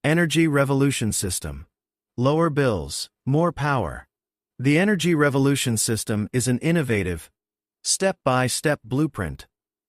Energy Revolution System. Lower bills, more power. The Energy Revolution System is an innovative, step-by-step blueprint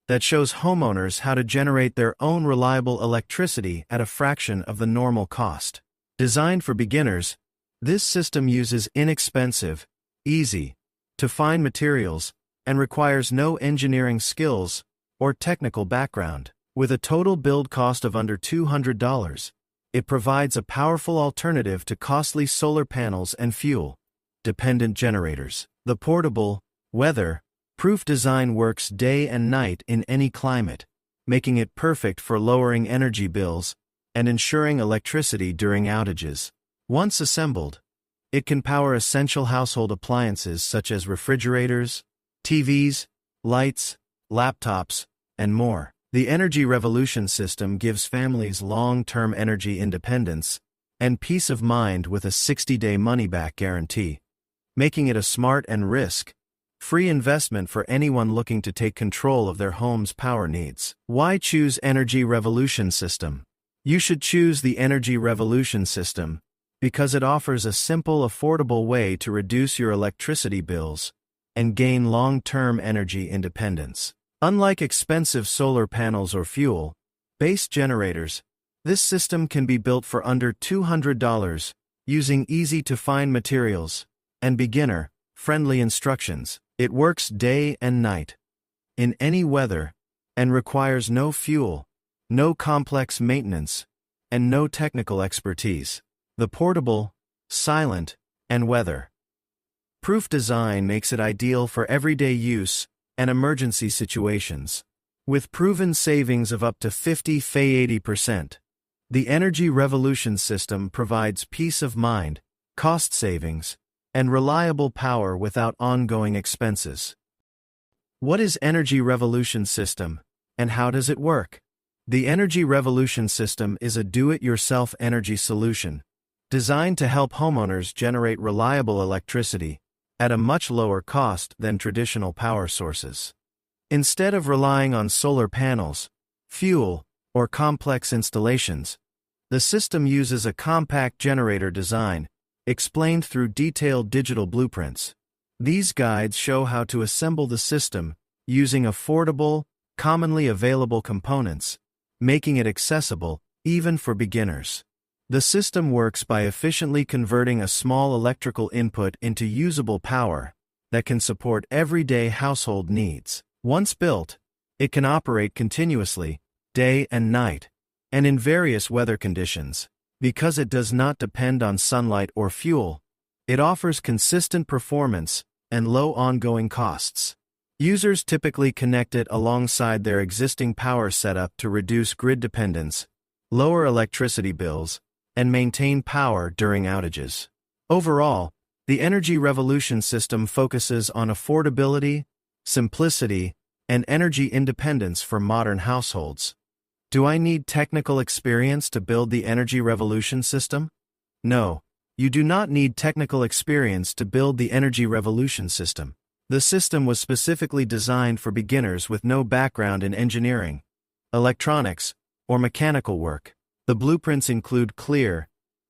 that shows homeowners how to generate their own reliable electricity at a fraction of the normal cost. Designed for beginners, this system uses inexpensive, easy-to-find materials and requires no engineering skills or technical background. With a total build cost of under $200, it provides a powerful alternative to costly solar panels and fuel-dependent generators. The portable, weather-proof design works day and night in any climate, making it perfect for lowering energy bills and ensuring electricity during outages. Once assembled, it can power essential household appliances such as refrigerators, TVs, lights, laptops, and more. The Energy Revolution System gives families long-term energy independence and peace of mind with a 60-day money-back guarantee, making it a smart and risk-free investment for anyone looking to take control of their home's power needs. Why choose Energy Revolution System? You should choose the Energy Revolution System because it offers a simple, affordable way to reduce your electricity bills and gain long-term energy independence. Unlike expensive solar panels or fuel-based generators, this system can be built for under $200 using easy-to-find materials and beginner-friendly instructions. It works day and night, in any weather, and requires no fuel, no complex maintenance, and no technical expertise. The portable, silent, and weather-proof design makes it ideal for everyday use and emergency situations. With proven savings of up to 50–80%, the Energy Revolution System provides peace of mind, cost savings, and reliable power without ongoing expenses. What is Energy Revolution System, and how does it work? The Energy Revolution System is a do-it-yourself energy solution designed to help homeowners generate reliable electricity at a much lower cost than traditional power sources. Instead of relying on solar panels, fuel, or complex installations, the system uses a compact generator design, explained through detailed digital blueprints. These guides show how to assemble the system using affordable, commonly available components, making it accessible even for beginners. The system works by efficiently converting a small electrical input into usable power that can support everyday household needs. Once built, it can operate continuously, day and night, and in various weather conditions. Because it does not depend on sunlight or fuel, it offers consistent performance and low ongoing costs. Users typically connect it alongside their existing power setup to reduce grid dependence, lower electricity bills, and maintain power during outages. Overall, the Energy Revolution System focuses on affordability, simplicity, and energy independence for modern households. Do I need technical experience to build the Energy Revolution System? No, you do not need technical experience to build the Energy Revolution System. The system was specifically designed for beginners with no background in engineering, electronics, or mechanical work. The blueprints include clear,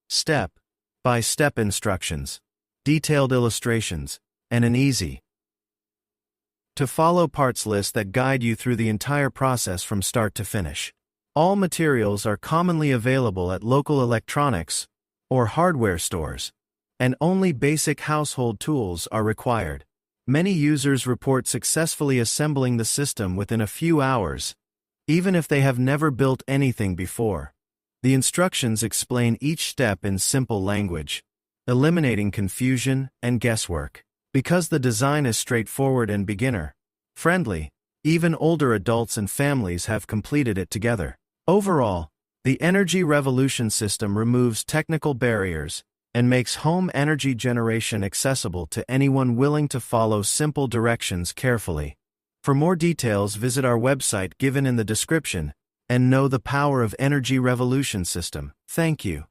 step-by-step instructions, detailed illustrations, and an easy-to-follow parts list that guide you through the entire process from start to finish. All materials are commonly available at local electronics or hardware stores, and only basic household tools are required. Many users report successfully assembling the system within a few hours, even if they have never built anything before. The instructions explain each step in simple language, eliminating confusion and guesswork. Because the design is straightforward and beginner-friendly, even older adults and families have completed it together. Overall, the Energy Revolution System removes technical barriers and makes home energy generation accessible to anyone willing to follow simple directions carefully. For more details, visit our website given in the description and know the power of Energy Revolution System. Thank you.